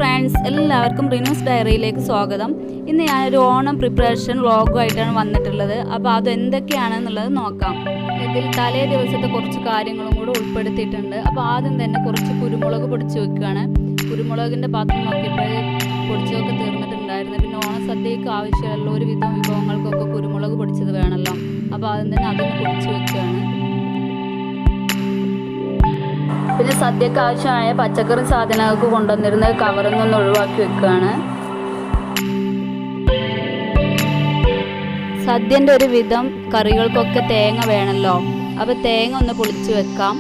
Friends, എല്ലാവർക്കും റിനൂസ് ഡയറിയിലേക്ക് സ്വാഗതം. ഇന്ന് ഞാനൊരു ഓണം പ്രിപ്പറേഷൻ വ്ളോഗുമായിട്ടാണ് വന്നിട്ടുള്ളത്. അപ്പോൾ അത് എന്തൊക്കെയാണെന്നുള്ളത് നോക്കാം. ഇതിൽ തലേ ദിവസത്തെ കുറച്ച് കാര്യങ്ങളും കൂടെ ഉൾപ്പെടുത്തിയിട്ടുണ്ട്. അപ്പോൾ ആദ്യം തന്നെ കുറച്ച് കുരുമുളക് പൊടിച്ച് വെക്കുകയാണ്. കുരുമുളകിൻ്റെ പാത്രം നോക്കിയപ്പോൾ പൊടിച്ചതൊക്കെ തീർന്നിട്ടുണ്ടായിരുന്നു. പിന്നെ ഓണസദ്യക്ക് ആവശ്യമുള്ള ഒരു വിധം വിഭവങ്ങൾക്കൊക്കെ കുരുമുളക് പൊടിച്ചത് വേണമല്ലോ. അപ്പോൾ ആദ്യം തന്നെ അതൊന്ന് പൊടിച്ച് വെക്കുകയാണ്. പിന്നെ സദ്യക്ക് ആവശ്യമായ പച്ചക്കറി സാധനങ്ങൾക്ക് കൊണ്ടുവന്നിരുന്ന കവറിൽ നിന്ന് ഒഴിവാക്കി വെക്കുകയാണ്. സദ്യൻ്റെ ഒരു വിധം കറികൾക്കൊക്കെ തേങ്ങ വേണമല്ലോ. അപ്പോൾ തേങ്ങ ഒന്ന് പൊളിച്ച് വെക്കാം.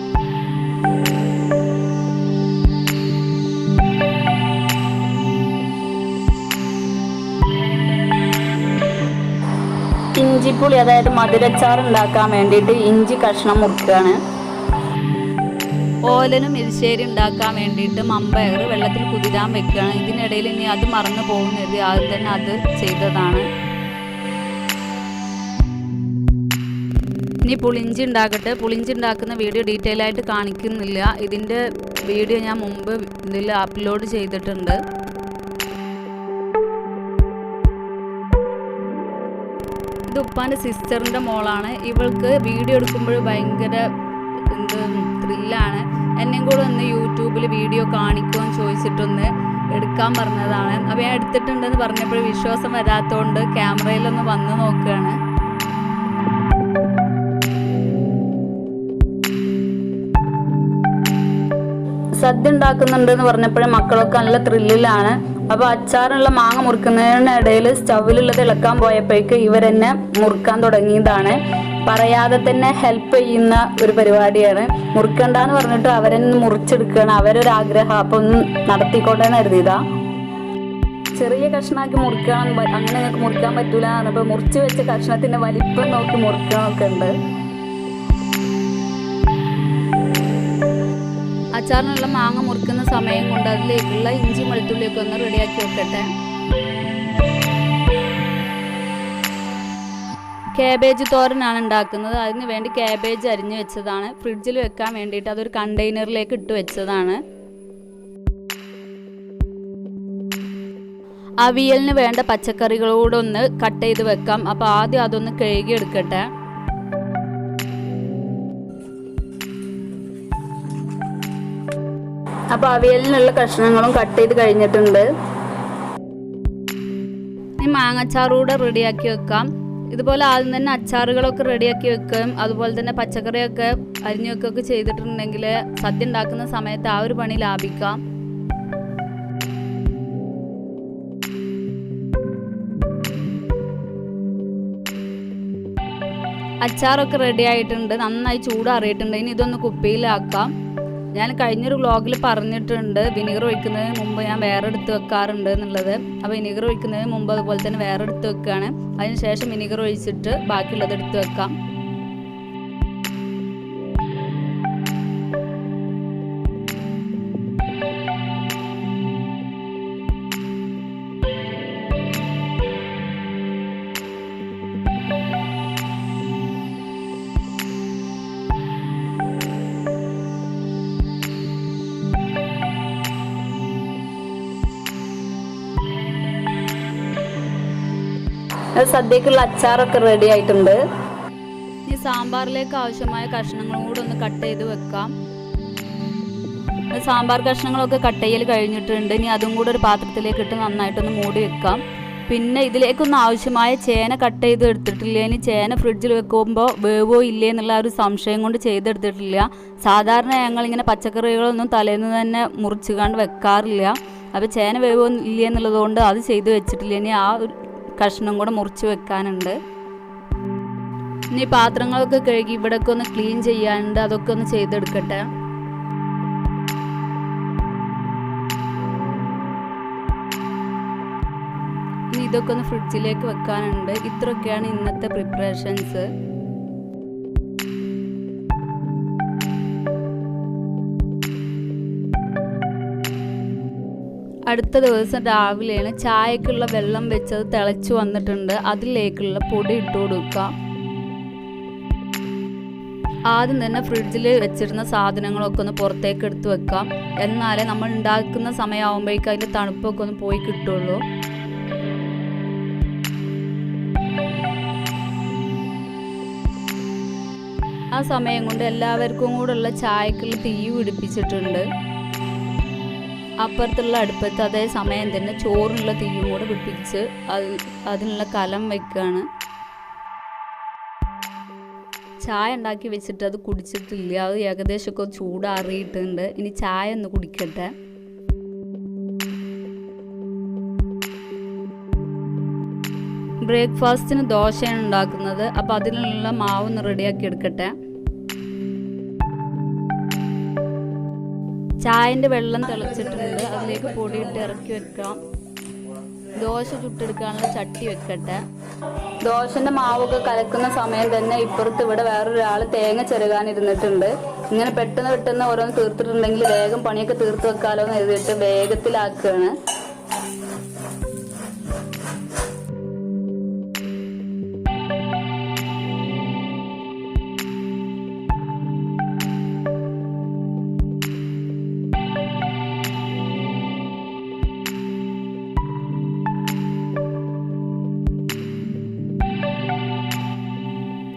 ഇഞ്ചിപ്പുളി, അതായത് മധുരച്ചാർ ഉണ്ടാക്കാൻ വേണ്ടിയിട്ട് ഇഞ്ചി കഷ്ണം മുറിക്കുകയാണ്. ഓലനും എരിശ്ശേരി ഉണ്ടാക്കാൻ വേണ്ടിയിട്ട് മമ്പയർ വെള്ളത്തിൽ കുതിരാൻ വെക്കുകയാണ്. ഇതിനിടയിൽ ഇനി അത് മറന്നു പോകുന്നത് ആദ്യം തന്നെ അത് ചെയ്തതാണ്. ഇനി പുളിഞ്ചി ഉണ്ടാക്കട്ടെ. പുളിഞ്ചി ഉണ്ടാക്കുന്ന വീഡിയോ ഡീറ്റെയിൽ ആയിട്ട് കാണിക്കുന്നില്ല. ഇതിൻ്റെ വീഡിയോ ഞാൻ മുമ്പ് ഇതിൽ അപ്ലോഡ് ചെയ്തിട്ടുണ്ട്. ഇത് ഉപ്പാൻ്റെ സിസ്റ്ററിൻ്റെ മോളാണ്. ഇവൾക്ക് വീഡിയോ എടുക്കുമ്പോൾ ഭയങ്കര ത്രില്ലാണ്. എന്നെയും കൂടെ ഒന്ന് യൂട്യൂബിൽ വീഡിയോ കാണിക്കുമെന്ന് ചോദിച്ചിട്ടൊന്ന് എടുക്കാൻ പറഞ്ഞതാണ്. അപ്പോൾ ഞാൻ എടുത്തിട്ടുണ്ടെന്ന് പറഞ്ഞപ്പോൾ വിശ്വാസം വരാത്തതുകൊണ്ട് ക്യാമറയിലൊന്ന് വന്ന് നോക്കുകയാണ്. സദ്യ ഉണ്ടാക്കുന്നുണ്ടെന്ന് പറഞ്ഞപ്പോഴേ മക്കളൊക്കെ നല്ല ത്രില്ലിലാണ്. അപ്പോൾ അച്ചാറുള്ള മാങ്ങ മുറിക്കുന്നതിനിടയിൽ സ്റ്റൗവിലുള്ളത് ഇളക്കാൻ പോയപ്പോഴേക്ക് ഇവരെന്നെ മുറുക്കാൻ തുടങ്ങിയതാണ്. പറയാതെ തന്നെ ഹെൽപ്പ് ചെയ്യുന്ന ഒരു പരിപാടിയാണ്. മുറിക്കണ്ടെന്ന് പറഞ്ഞിട്ട് അവരെന്നെ മുറിച്ചെടുക്കുകയാണ്. അവരൊരാഗ്രഹം, അപ്പോൾ ഒന്ന് നടത്തിക്കോട്ടെന്ന് കരുതിയതാ. ചെറിയ കഷ്ണമാക്കി മുറിക്കണം, അങ്ങനെ നിങ്ങൾക്ക് മുറിക്കാൻ പറ്റൂല. അപ്പോൾ മുറിച്ച് വെച്ച കഷ്ണത്തിൻ്റെ വലിപ്പം നോക്കി മുറിക്കണമൊക്കെ ഉണ്ട്. അച്ചാറിനുള്ള മാങ്ങ മുറിക്കുന്ന സമയം കൊണ്ട് അതിലേക്കുള്ള ഇഞ്ചി വെളുത്തുള്ളിയൊക്കെ ഒന്ന് റെഡിയാക്കി വെക്കട്ടെ. കാബേജ് തോരനാണ് ഉണ്ടാക്കുന്നത്. അതിന് വേണ്ടി കാബേജ് അരിഞ്ഞു വെച്ചതാണ്. ഫ്രിഡ്ജിൽ വെക്കാൻ വേണ്ടിയിട്ട് അതൊരു കണ്ടെയ്നറിലേക്ക് ഇട്ട് വെച്ചതാണ്. അവിയലിന് വേണ്ട പച്ചക്കറികളോടെ ഒന്ന് കട്ട് ചെയ്ത് വെക്കാം. അപ്പോൾ ആദ്യം അതൊന്ന് കഴുകി എടുക്കട്ടെ. അപ്പോൾ അവിയലിനുള്ള കഷ്ണങ്ങളും കട്ട് ചെയ്ത് കഴിഞ്ഞിട്ടുണ്ട്. ഇനി മാങ്ങച്ചാറൂടെ റെഡിയാക്കി വെക്കാം. ഇതുപോലെ ആദ്യം തന്നെ അച്ചാറുകളൊക്കെ റെഡിയാക്കി വെക്കുകയും അതുപോലെ തന്നെ പച്ചക്കറിയൊക്കെ അരിഞ്ഞു വെക്കുകയൊക്കെ ചെയ്തിട്ടുണ്ടെങ്കിൽ സദ്യ ഉണ്ടാക്കുന്ന സമയത്ത് ആ ഒരു പണി ലാഭിക്കാം. അച്ചാറൊക്കെ റെഡി ആയിട്ടുണ്ട്. നന്നായി ചൂടാറിയിട്ടുണ്ട്. ഇനി ഇതൊന്ന് കുപ്പിയിലാക്കാം. ഞാൻ കഴിഞ്ഞൊരു വ്ളോഗിൽ പറഞ്ഞിട്ടുണ്ട് വിനീഗർ ഒഴിക്കുന്നതിന് മുമ്പ് ഞാൻ വേറെ എടുത്ത് വെക്കാറുണ്ട് എന്നുള്ളത്. അപ്പോൾ വിനീഗർ ഒഴിക്കുന്നതിന് മുമ്പ് അതുപോലെ തന്നെ വേറെ എടുത്ത് വെക്കുകയാണ്. അതിനുശേഷം വിനീഗർ ഒഴിച്ചിട്ട് ബാക്കിയുള്ളത് എടുത്ത് വെക്കാം. സദ്യക്കുള്ള അച്ചാറൊക്കെ റെഡി ആയിട്ടുണ്ട്. ഈ സാമ്പാറിലേക്ക് ആവശ്യമായ കഷ്ണങ്ങളും കൂടെ ഒന്ന് കട്ട് ചെയ്ത് വെക്കാം. സാമ്പാർ കഷ്ണങ്ങളൊക്കെ കട്ട് ചെയ്യൽ കഴിഞ്ഞിട്ടുണ്ട്. ഇനി അതും കൂടെ ഒരു പാത്രത്തിലേക്ക് ഇട്ട് നന്നായിട്ടൊന്ന് മൂടി വെക്കാം. പിന്നെ ഇതിലേക്കൊന്നും ആവശ്യമായ ചേന കട്ട് ചെയ്ത് എടുത്തിട്ടില്ല. ഇനി ചേന ഫ്രിഡ്ജിൽ വെക്കുമ്പോൾ വേവോ ഇല്ലേ എന്നുള്ള ഒരു സംശയം കൊണ്ട് ചെയ്തെടുത്തിട്ടില്ല. സാധാരണ ഞങ്ങളിങ്ങനെ പച്ചക്കറികളൊന്നും തലേന്ന് തന്നെ മുറിച്ച് കണ്ട് വെക്കാറില്ല. അപ്പോൾ ചേന വേവോ ഇല്ലേ എന്നുള്ളത് കൊണ്ട് അത് ചെയ്ത് വെച്ചിട്ടില്ല. ഇനി ആ കഷ്ണം കൂടെ മുറിച്ച് വെക്കാനുണ്ട്. ഇനി പാത്രങ്ങളൊക്കെ കഴുകി ഇവിടെയൊക്കെ ഒന്ന് ക്ലീൻ ചെയ്യാനുണ്ട്. അതൊക്കെ ഒന്ന് ചെയ്തെടുക്കട്ടെ. ഇനി ഇതൊക്കെ ഒന്ന് ഫ്രിഡ്ജിലേക്ക് വെക്കാനുണ്ട്. ഇത്രയൊക്കെയാണ് ഇന്നത്തെ പ്രിപ്പറേഷൻസ്. അടുത്ത ദിവസം രാവിലെയാണ് ചായക്കുള്ള വെള്ളം വെച്ചത് തിളച്ചു വന്നിട്ടുണ്ട്. അതിലേക്കുള്ള പൊടി ഇട്ട് കൊടുക്കുക. ആദ്യം തന്നെ ഫ്രിഡ്ജിൽ വെച്ചിരുന്ന സാധനങ്ങളൊക്കെ ഒന്ന് പുറത്തേക്ക് എടുത്ത് വെക്കാം. എന്നാലേ നമ്മൾ ഉണ്ടാക്കുന്ന സമയമാകുമ്പോഴേക്കും അതിൻ്റെ തണുപ്പൊക്കെ ഒന്ന് പോയി കിട്ടുള്ളൂ. ആ സമയം കൊണ്ട് എല്ലാവർക്കും കൂടെയുള്ള ചായക്കുള്ള തീ പിടിപ്പിച്ചിട്ടുണ്ട്. അപ്പുറത്തുള്ള അടുപ്പത്ത് അതേ സമയം തന്നെ ചോറിനുള്ള തീയും കൂടെ പിടിപ്പിച്ച് അതിനുള്ള കലം വെക്കുകയാണ്. ചായ ഉണ്ടാക്കി വെച്ചിട്ട് അത് കുടിച്ചിട്ടില്ല. അത് ഏകദേശമൊക്കെ ചൂടാറിയിട്ടുണ്ട്. ഇനി ചായ ഒന്ന് കുടിക്കട്ടെ. ബ്രേക്ക്ഫാസ്റ്റിന് ദോശയാണ് ഉണ്ടാക്കുന്നത്. അപ്പോൾ അതിനുള്ള മാവ് ഒന്ന് റെഡിയാക്കി എടുക്കട്ടെ. ചായൻ്റെ വെള്ളം തിളച്ചിട്ടുണ്ട്. അതിലേക്ക് പൊടിയിട്ട് ഇറക്കി വെക്കാം. ദോശ ചുട്ടെടുക്കാനുള്ള ചട്ടി വെക്കട്ടെ. ദോശൻ്റെ മാവൊക്കെ കലക്കുന്ന സമയം തന്നെ ഇപ്പുറത്ത് ഇവിടെ വേറൊരാൾ തേങ്ങ ചിരകാനിരുന്നിട്ടുണ്ട്. ഇങ്ങനെ പെട്ടെന്ന് ഓരോന്ന് തീർത്തിട്ടുണ്ടെങ്കിൽ വേഗം പണിയൊക്കെ തീർത്ത് വെക്കാലോ എന്ന് എഴുതിയിട്ട് വേഗത്തിലാക്കുകയാണ്.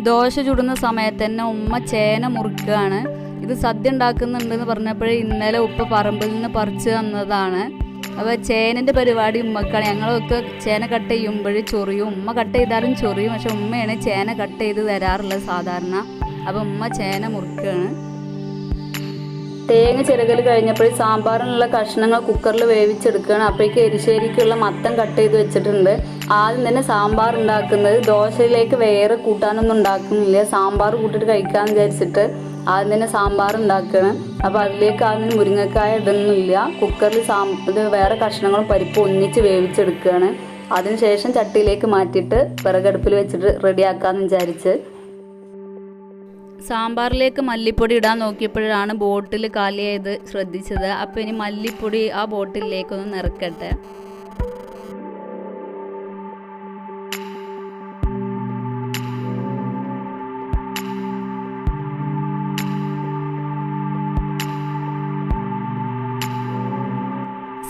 ദോശ ചുടുന്ന സമയത്ത് തന്നെ ഉമ്മ ചേന മുറിക്കുകയാണ്. ഇത് സദ്യ ഉണ്ടാക്കുന്നുണ്ടെന്ന് പറഞ്ഞപ്പോഴേ ഇന്നലെ ഉപ്പ പറമ്പിൽ നിന്ന് പറിച്ചു തന്നതാണ്. അപ്പോൾ ചേനൻ്റെ പരിപാടി ഉമ്മക്കാണ്. ഞങ്ങളൊക്കെ ചേന കട്ട് ചെയ്യുമ്പോൾ ചൊറിയും. ഉമ്മ കട്ട് ചെയ്താലും ചൊറിയും. പക്ഷെ ഉമ്മയാണ് ചേന കട്ട് ചെയ്ത് തരാറുള്ളത് സാധാരണ. അപ്പോൾ ഉമ്മ ചേന മുറിക്കുകയാണ്. തേങ്ങ ചിരകൽ കഴിഞ്ഞപ്പോൾ സാമ്പാറിനുള്ള കഷ്ണങ്ങൾ കുക്കറിൽ വേവിച്ചെടുക്കുകയാണ്. അപ്പോഴേക്ക് എരിശ്ശേരിക്കുള്ള മത്തൻ കട്ട് ചെയ്ത് വെച്ചിട്ടുണ്ട്. ആദ്യം തന്നെ സാമ്പാർ ഉണ്ടാക്കുന്നത്. ദോശയിലേക്ക് വേറെ കൂട്ടാനൊന്നും ഉണ്ടാക്കുന്നില്ല. സാമ്പാർ കൂട്ടിയിട്ട് കഴിക്കാമെന്ന് വിചാരിച്ചിട്ട് ആദ്യം തന്നെ സാമ്പാർ ഉണ്ടാക്കുകയാണ്. അപ്പോൾ അതിലേക്ക് ആദ്യം മുരിങ്ങക്കായ ഇടുന്നില്ല. കുക്കറിൽ ഇത് വേറെ കഷ്ണങ്ങളും പരിപ്പും ഒന്നിച്ച് വേവിച്ചെടുക്കുകയാണ്. അതിനുശേഷം ചട്ടിയിലേക്ക് മാറ്റിയിട്ട് വിറകടുപ്പിൽ വെച്ചിട്ട് റെഡിയാക്കാമെന്ന് വിചാരിച്ച് സാമ്പാറിലേക്ക് മല്ലിപ്പൊടി ഇടാൻ നോക്കിയപ്പോഴാണ് ബോട്ടിൽ കാലിയായത് ശ്രദ്ധിച്ചത്. അപ്പോൾ ഇനി മല്ലിപ്പൊടി ആ ബോട്ടിലേക്കൊന്ന് നിറക്കട്ടെ.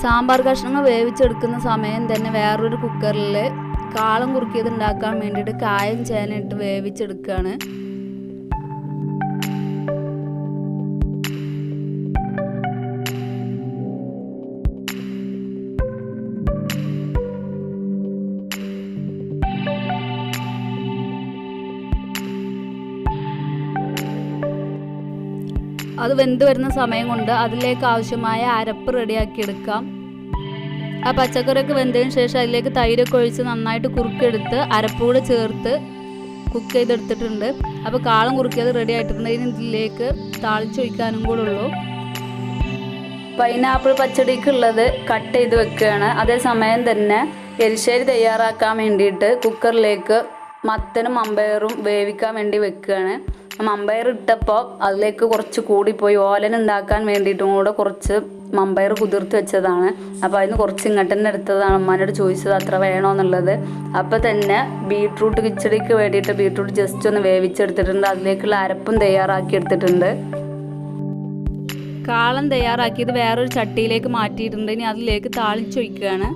സാമ്പാർ കഷ്ണങ്ങൾ വേവിച്ചെടുക്കുന്ന സമയം തന്നെ വേറൊരു കുക്കറിൽ കാളം കുറുക്കിയത് ഉണ്ടാക്കാൻ വേണ്ടിയിട്ട് കായം ചേന ഇട്ട് വേവിച്ചെടുക്കുകയാണ്. അത് വെന്ത് വരുന്ന സമയം കൊണ്ട് അതിലേക്ക് ആവശ്യമായ അരപ്പ് റെഡിയാക്കി എടുക്കാം. ആ പച്ചക്കറിയൊക്കെ വെന്തതിന് ശേഷം അതിലേക്ക് തൈരൊക്കെ ഒഴിച്ച് നന്നായിട്ട് കുറുക്കിയെടുത്ത് അരപ്പൂടെ ചേർത്ത് കുക്ക് ചെയ്തെടുത്തിട്ടുണ്ട്. അപ്പോൾ കാളം കുറുക്കിയത് റെഡി ആയിട്ടുണ്ട്. ഇതിലേക്ക് താളിച്ചൊഴിക്കാനും കൂടെ ഉള്ളൂ. പൈനാപ്പിൾ പച്ചടിക്കുള്ളത് കട്ട് ചെയ്ത് വെക്കുകയാണ്. അതേസമയം തന്നെ എരിശ്ശേരി തയ്യാറാക്കാൻ വേണ്ടിയിട്ട് കുക്കറിലേക്ക് മത്തനും മമ്പയറും വേവിക്കാൻ വേണ്ടി വെക്കുകയാണ്. മമ്പയർ ഇട്ടപ്പോൾ അതിലേക്ക് കുറച്ച് കൂടിപ്പോയി. ഓലൻ ഉണ്ടാക്കാൻ വേണ്ടിയിട്ടും കൂടെ കുറച്ച് മമ്പയർ കുതിർത്ത് വെച്ചതാണ്. അപ്പോൾ അതിന് കുറച്ച് ഇങ്ങോട്ട് തന്നെ എടുത്തതാണ്. അമ്മാനോട് ചോദിച്ചത് അത്ര വേണമെന്നുള്ളത്. അപ്പോൾ തന്നെ ബീട്രൂട്ട് കിച്ചടിക്ക് വേണ്ടിയിട്ട് ബീട്രൂട്ട് ജസ്റ്റ് ഒന്ന് വേവിച്ചെടുത്തിട്ടുണ്ട്. അതിലേക്കുള്ള അരപ്പും തയ്യാറാക്കി എടുത്തിട്ടുണ്ട്. കാളം തയ്യാറാക്കിയത് വേറൊരു ചട്ടിയിലേക്ക് മാറ്റിയിട്ടുണ്ട്. ഇനി അതിലേക്ക് താളിച്ചൊഴിക്കുകയാണ്.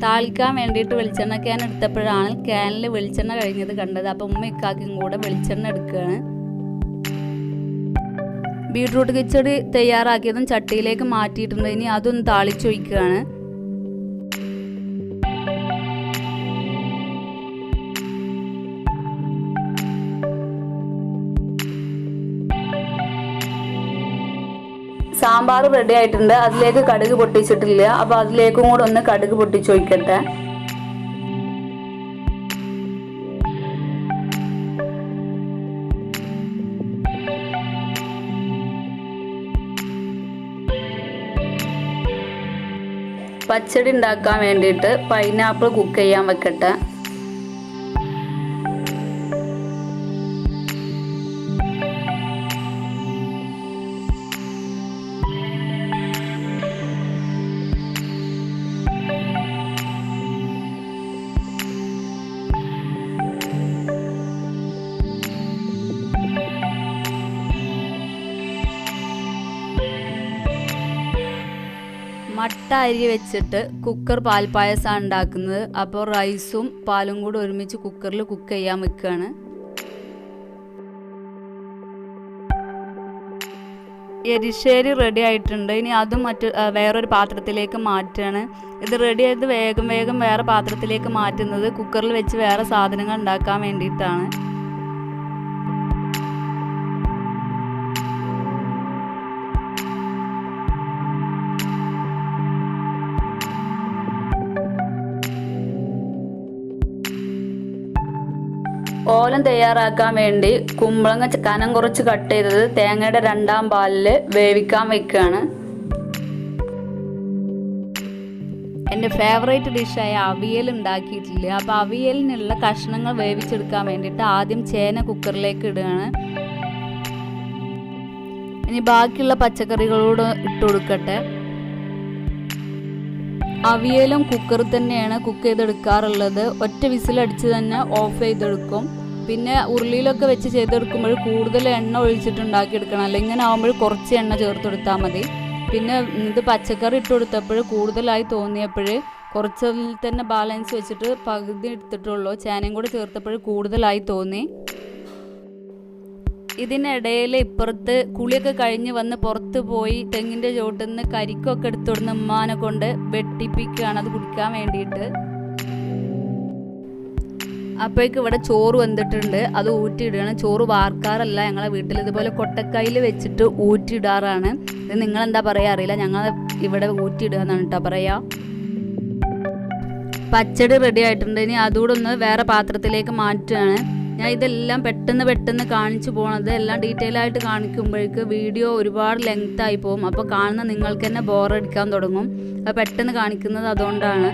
താളിക്കാൻ വേണ്ടിയിട്ട് വെളിച്ചെണ്ണ ക്യാൻ എടുത്തപ്പോഴാണ് ക്യാനിൽ വെളിച്ചെണ്ണ കഴിഞ്ഞത് കണ്ടത്. അപ്പം ഉമ്മ ഇക്കാക്കും കൂടെ വെളിച്ചെണ്ണ എടുക്കുകയാണ്. ബീട്രൂട്ട് കിച്ചടി തയ്യാറാക്കിയതും ചട്ടിയിലേക്ക് മാറ്റിയിട്ടുണ്ട്. ഇനി അതൊന്ന് താളിച്ചൊഴിക്കുകയാണ്. സാമ്പാർ റെഡി ആയിട്ടുണ്ട്. അതിലേക്ക് കടുക് പൊട്ടിച്ചിട്ടില്ല. അപ്പോൾ അതിലേക്കും കൂടെ ഒന്ന് കടുക് പൊട്ടിച്ചൊഴിക്കട്ടെ. പച്ചടി ഉണ്ടാക്കാൻ വേണ്ടിയിട്ട് പൈനാപ്പിൾ കുക്ക് ചെയ്യാൻ വെക്കട്ടെ. മട്ട അരി വെച്ചിട്ട് കുക്കർ പാൽപ്പായസമാണ് ഉണ്ടാക്കുന്നത്. അപ്പോൾ റൈസും പാലും കൂടി ഒരുമിച്ച് കുക്കറിൽ കുക്ക് ചെയ്യാൻ വെക്കുകയാണ്. എരിശ്ശേരി റെഡി ആയിട്ടുണ്ട്. ഇനി അതും വേറൊരു പാത്രത്തിലേക്ക് മാറ്റുകയാണ്. ഇത് റെഡി ആയത് വേഗം വേറെ പാത്രത്തിലേക്ക് മാറ്റുന്നത് കുക്കറിൽ വെച്ച് വേറെ സാധനങ്ങൾ ഉണ്ടാക്കാൻ വേണ്ടിയിട്ടാണ്. ഓലം തയ്യാറാക്കാൻ വേണ്ടി കുമ്പളങ്ങ കനം കുറച്ച് കട്ട് ചെയ്തത് തേങ്ങയുടെ 2ാം പാലിൽ വേവിക്കാൻ വെക്കുകയാണ്. എൻ്റെ ഫേവറേറ്റ് ഡിഷായ അവിയൽ ഉണ്ടാക്കിയിട്ടില്ല. അപ്പോൾ അവിയലിനുള്ള കഷ്ണങ്ങൾ വേവിച്ചെടുക്കാൻ വേണ്ടിയിട്ട് ആദ്യം ചേന കുക്കറിലേക്ക് ഇടുകയാണ്. ഇനി ബാക്കിയുള്ള പച്ചക്കറികളോട് ഇട്ട് കൊടുക്കട്ടെ. അവിയലും കുക്കറിൽ തന്നെയാണ് കുക്ക് ചെയ്തെടുക്കാറുള്ളത്. ഒറ്റ വിസിലടിച്ച് തന്നെ ഓഫ് ചെയ്തെടുക്കും. പിന്നെ ഉരുളിയിലൊക്കെ വെച്ച് ചെയ്തെടുക്കുമ്പോൾ കൂടുതൽ എണ്ണ ഒഴിച്ചിട്ടുണ്ടാക്കിയെടുക്കണം. അല്ലെങ്കിൽ ഇങ്ങനെ ആകുമ്പോൾ കുറച്ച് എണ്ണ ചേർത്ത് കൊടുത്താൽ മതി. പിന്നെ ഇത് പച്ചക്കറി ഇട്ട് കൊടുത്തപ്പോൾ കൂടുതലായി തോന്നിയപ്പോൾ കുറച്ചിൽ തന്നെ ബാലൻസ് വെച്ചിട്ട് പകുതി എടുത്തിട്ടുള്ളൂ. ചേനയും കൂടെ ചേർത്തപ്പോൾ കൂടുതലായി തോന്നി. ഇതിനിടയിൽ ഇപ്പുറത്ത് കുളിയൊക്കെ കഴിഞ്ഞ് വന്ന് പുറത്ത് പോയി തെങ്ങിൻ്റെ ചോട്ടിൽ നിന്ന് കരിക്കൊക്കെ എടുത്തുവിടുന്ന ഉമ്മാനെ കൊണ്ട് വെട്ടിപ്പിക്കുകയാണ് അത് കുടിക്കാൻ വേണ്ടിയിട്ട്. അപ്പോഴേക്ക് ഇവിടെ ചോറ് വെന്തിട്ടുണ്ട്. അത് ഊറ്റിയിടുകയാണ്. ചോറ് വാർക്കാറല്ല, ഞങ്ങളെ വീട്ടിൽ ഇതുപോലെ കൊട്ടക്കൈയിൽ വെച്ചിട്ട് ഊറ്റിയിടാറാണ്. ഇത് നിങ്ങളെന്താ പറയുക അറിയില്ല, ഞങ്ങൾ ഇവിടെ ഊറ്റിയിടുക എന്നാണ് കേട്ടോ പറയുക. പച്ചടി റെഡി ആയിട്ടുണ്ട്. ഇനി അതുകൂടെ ഒന്ന് വേറെ പാത്രത്തിലേക്ക് മാറ്റുകയാണ്. ഞാൻ ഇതെല്ലാം പെട്ടെന്ന് കാണിച്ചു പോണത് എല്ലാം ഡീറ്റെയിൽ ആയിട്ട് കാണിക്കുമ്പോഴേക്ക് വീഡിയോ ഒരുപാട് ലെങ്ത് ആയി പോകും. അപ്പോൾ കാണുന്ന നിങ്ങൾക്ക് തന്നെ ബോറടിക്കാൻ തുടങ്ങും. അത് പെട്ടെന്ന് കാണിക്കുന്നത് അതുകൊണ്ടാണ്.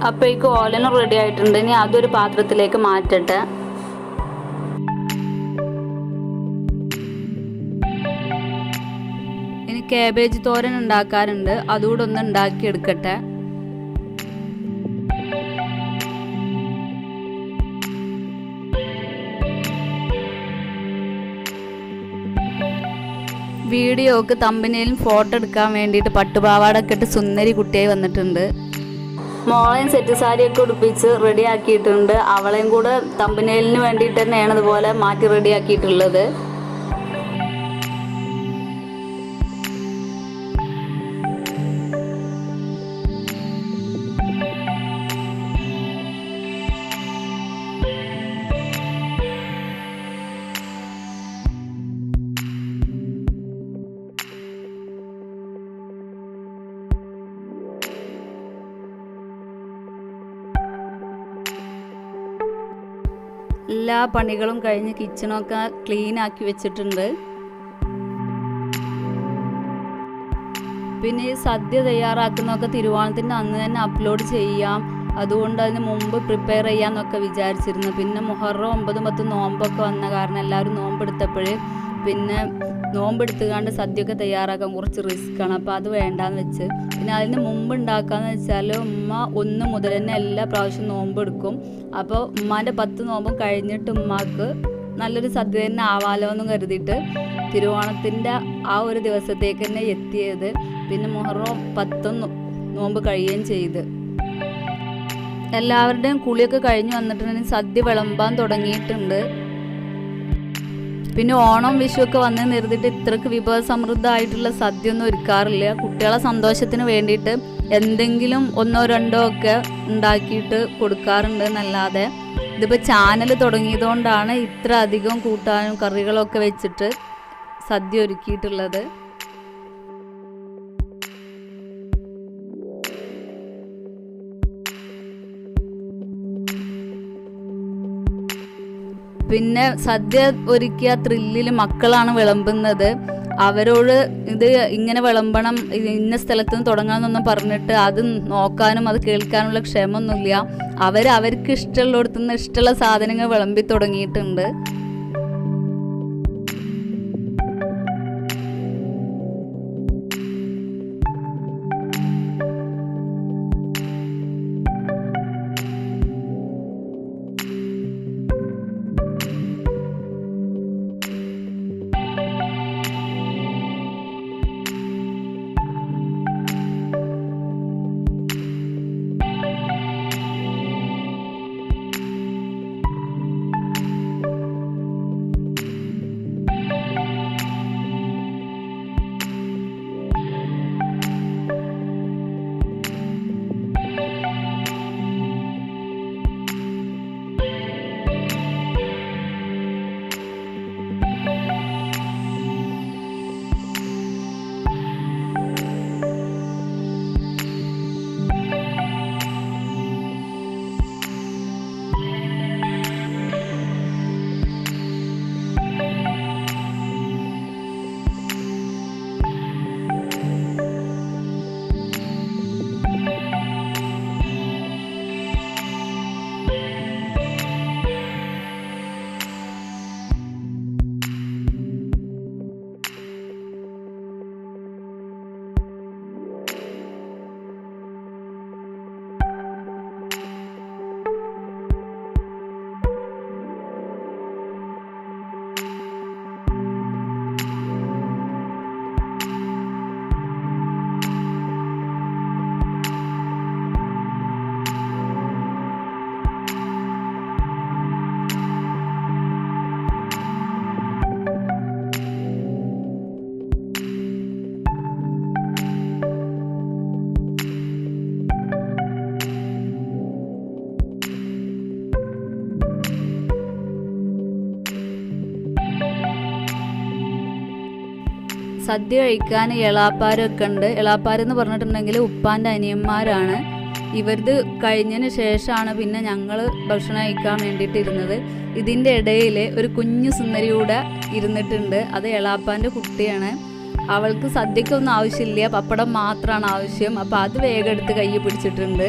അപ്പോഴേക്ക് ഓലനും റെഡി ആയിട്ടുണ്ട്. ഇനി അതൊരു പാത്രത്തിലേക്ക് മാറ്റട്ടെ. ഇനി കാബേജ് തോരൻ ഉണ്ടാക്കാറുണ്ട്. അതുകൂടെ ഒന്ന് ഉണ്ടാക്കിയെടുക്കട്ടെ. വീഡിയോക്ക് തമ്പനയിലും ഫോട്ടോ എടുക്കാൻ വേണ്ടിയിട്ട് പട്ടുപാവാടൊക്കെ ഇട്ട് സുന്ദരി കുട്ടിയായി വന്നിട്ടുണ്ട്. മോളെയും സെറ്റ് സാരിയൊക്കെ ഉടുപ്പിച്ച് റെഡി ആക്കിയിട്ടുണ്ട്. അവളെയും കൂടെ തമ്പനയിലിന് വേണ്ടിയിട്ട് തന്നെയാണ് ഇതുപോലെ മാറ്റി റെഡി ആക്കിയിട്ടുള്ളത്. എല്ലാ പണികളും കഴിഞ്ഞ് കിച്ചണൊക്കെ ക്ലീൻ ആക്കി വെച്ചിട്ടുണ്ട്. പിന്നെ ഈ സദ്യ തയ്യാറാക്കുന്നതൊക്കെ തിരുവോണത്തിൻ്റെ അന്ന് തന്നെ അപ്ലോഡ് ചെയ്യാം, അതുകൊണ്ട് അതിന് മുമ്പ് പ്രിപ്പയർ ചെയ്യാമെന്നൊക്കെ വിചാരിച്ചിരുന്നു. പിന്നെ മുഹറം 9, 10 നോമ്പൊക്കെ വന്ന കാരണം എല്ലാവരും നോമ്പെടുത്തപ്പോൾ പിന്നെ നോമ്പെടുത്തുകൊണ്ട് സദ്യയൊക്കെ തയ്യാറാക്കാൻ കുറച്ച് റിസ്ക്കാണ്. അപ്പോൾ അത് വേണ്ടാന്ന് വെച്ച് പിന്നെ അതിന് മുമ്പ് ഉണ്ടാക്കാന്ന് വെച്ചാൽ ഉമ്മ 1 മുതൽ തന്നെ എല്ലാ പ്രാവശ്യവും നോമ്പെടുക്കും. അപ്പോൾ ഉമ്മാൻ്റെ 10 നോമ്പും കഴിഞ്ഞിട്ട് ഉമ്മാക്ക് നല്ലൊരു സദ്യ തന്നെ ആവാലോ എന്ന് കരുതിയിട്ട് തിരുവോണത്തിൻ്റെ ആ ഒരു ദിവസത്തേക്ക് തന്നെ എത്തിയത്. പിന്നെ മുഹറം 10 നോമ്പ് കഴിയുകയും ചെയ്ത് എല്ലാവരുടെയും കുളിയൊക്കെ കഴിഞ്ഞ് വന്നിട്ടുണ്ടെങ്കിൽ സദ്യ വിളമ്പാൻ തുടങ്ങിയിട്ടുണ്ട്. പിന്നെ ഓണം വിഷുവൊക്കെ വന്ന് നിർത്തിയിട്ട് ഇത്രക്ക് വിഭവസമൃദ്ധമായിട്ടുള്ള സദ്യ ഒന്നും ഒരുക്കാറില്ല. കുട്ടികളെ സന്തോഷത്തിന് വേണ്ടിയിട്ട് എന്തെങ്കിലും 1, 2 ഒക്കെ ഉണ്ടാക്കിയിട്ട് കൊടുക്കാറുണ്ട് എന്നല്ലാതെ. ഇതിപ്പോൾ ചാനൽ തുടങ്ങിയതുകൊണ്ടാണ് ഇത്ര അധികം കൂട്ടാനും കറികളൊക്കെ വെച്ചിട്ട് സദ്യ ഒരുക്കിയിട്ടുള്ളത്. പിന്നെ സദ്യ ഒരുക്കിയ ത്രില്ലിൽ മക്കളാണ് വിളമ്പുന്നത്. അവരോട് ഇത് ഇങ്ങനെ വിളമ്പണം, ഇന്ന സ്ഥലത്ത് നിന്ന് തുടങ്ങണമെന്നൊന്നും പറഞ്ഞിട്ട് അത് നോക്കാനും അത് കേൾക്കാനുള്ള ക്ഷമയൊന്നുമില്ല. അവർക്ക് ഇഷ്ടമുള്ളിടത്തുനിന്ന് ഇഷ്ടമുള്ള സാധനങ്ങൾ വിളമ്പി തുടങ്ങിയിട്ടുണ്ട്. സദ്യ കഴിക്കാൻ എളാപ്പാരൊക്കെ ഉണ്ട്. എളാപ്പാരെന്ന് പറഞ്ഞിട്ടുണ്ടെങ്കിൽ ഉപ്പാൻ്റെ അനിയന്മാരാണ്. ഇവരത് കഴിഞ്ഞതിന് ശേഷമാണ് പിന്നെ ഞങ്ങൾ ഭക്ഷണം കഴിക്കാൻ വേണ്ടിയിട്ട് ഇരുന്നത്. ഇതിൻ്റെ ഇടയിൽ ഒരു കുഞ്ഞു സുന്ദരി കൂടെ ഇരുന്നിട്ടുണ്ട്. അത് എളാപ്പാൻ്റെ കുട്ടിയാണ്. അവൾക്ക് സദ്യക്കൊന്നും ആവശ്യമില്ല, പപ്പടം മാത്രമാണ് ആവശ്യം. അപ്പോൾ അത് വേഗം എടുത്ത് കൈ പിടിച്ചിട്ടുണ്ട്.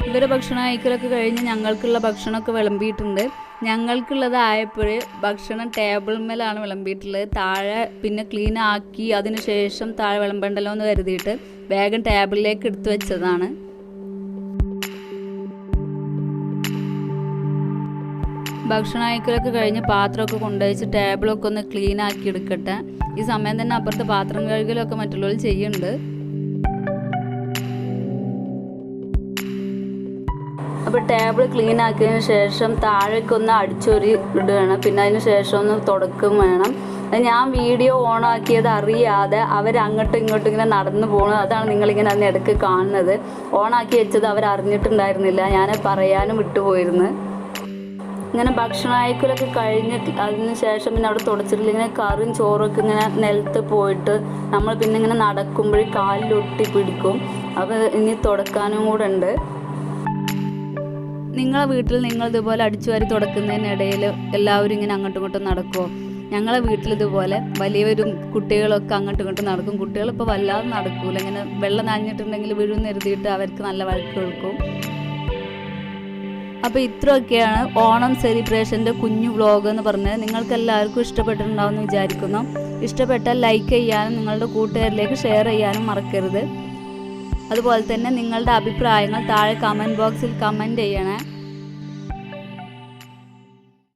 ഇവരെ ഭക്ഷണം കഴിക്കലൊക്കെ കഴിഞ്ഞ് ഞങ്ങൾക്കുള്ള ഭക്ഷണമൊക്കെ വിളമ്പിയിട്ടുണ്ട്. ഞങ്ങൾക്കുള്ളതായപ്പോൾ ഭക്ഷണം ടേബിൾ മേലാണ് വിളമ്പിയിട്ടുള്ളത്. താഴെ പിന്നെ ക്ലീൻ ആക്കി അതിന് ശേഷം താഴെ വിളമ്പണ്ടല്ലോ എന്ന് കരുതിയിട്ട് വേഗം ടേബിളിലേക്ക് എടുത്തു വെച്ചതാണ്. ഭക്ഷണം കഴിക്കലൊക്കെ കഴിഞ്ഞ് പാത്രമൊക്കെ കൊണ്ടുവച്ച് ടേബിളൊക്കെ ഒന്ന് ക്ലീൻ ആക്കി എടുക്കട്ടെ. ഈ സമയം തന്നെ അപ്പുറത്ത് പാത്രം കഴുകലൊക്കെ മറ്റുള്ളവർ ചെയ്യുന്നുണ്ട്. അപ്പോൾ ടേബിൾ ക്ലീൻ ആക്കിയതിന് ശേഷം താഴേക്കൊന്ന് അടിച്ചൊരി ഇടുകയാണ്. പിന്നെ അതിന് ശേഷം ഒന്ന് തുടക്കും വേണം. ഞാൻ വീഡിയോ ഓണാക്കിയത് അറിയാതെ അവരങ്ങോട്ടും ഇങ്ങോട്ടും ഇങ്ങനെ നടന്നു പോകുന്നത്. അതാണ് നിങ്ങളിങ്ങനെ അതിന് ഇടയ്ക്ക് കാണുന്നത്. ഓണാക്കി വെച്ചത് അവരറിഞ്ഞിട്ടുണ്ടായിരുന്നില്ല. ഞാൻ പറയാനും വിട്ടുപോയിരുന്നു. ഇങ്ങനെ ഭക്ഷണം അയക്കലൊക്കെ കഴിഞ്ഞ് അതിന് ശേഷം പിന്നെ അവിടെ തുടച്ചിട്ടില്ല. ഇങ്ങനെ കറിയും ചോറൊക്കെ ഇങ്ങനെ നിലത്ത് പോയിട്ട് നമ്മൾ പിന്നെ ഇങ്ങനെ നടക്കുമ്പോൾ കാലിലൊട്ടി പിടിക്കും. അപ്പോൾ ഇനി തുടക്കാനും കൂടെ ഉണ്ട്. നിങ്ങളെ വീട്ടിൽ നിങ്ങൾ ഇതുപോലെ അടിച്ചു വാരി തുടക്കുന്നതിനിടയിൽ എല്ലാവരും ഇങ്ങനെ അങ്ങോട്ടും ഇങ്ങോട്ടും നടക്കുമോ? ഞങ്ങളെ വീട്ടിൽ ഇതുപോലെ വലിയവരും കുട്ടികളൊക്കെ അങ്ങോട്ടും ഇങ്ങോട്ടും നടക്കും. കുട്ടികളിപ്പോൾ വല്ലാതെ നടക്കൂല. ഇങ്ങനെ വെള്ളം നനഞ്ഞിട്ടുണ്ടെങ്കിൽ വീഴുന്ന് എഴുതിയിട്ട് അവർക്ക് നല്ല വഴക്ക് കേൾക്കും. അപ്പോൾ ഇത്രയൊക്കെയാണ് ഓണം സെലിബ്രേഷൻ്റെ കുഞ്ഞു വ്ളോഗ് എന്ന് പറഞ്ഞത്. നിങ്ങൾക്ക് എല്ലാവർക്കും ഇഷ്ടപ്പെട്ടിട്ടുണ്ടാവുമെന്ന് വിചാരിക്കുന്നു. ഇഷ്ടപ്പെട്ടാൽ ലൈക്ക് ചെയ്യാനും നിങ്ങളുടെ കൂട്ടുകാരിലേക്ക് ഷെയർ ചെയ്യാനും മറക്കരുത്. അതുപോലെ തന്നെ നിങ്ങളുടെ അഭിപ്രായങ്ങൾ താഴെ കമൻറ്റ് ബോക്സിൽ കമൻറ്റ് ചെയ്യണേ.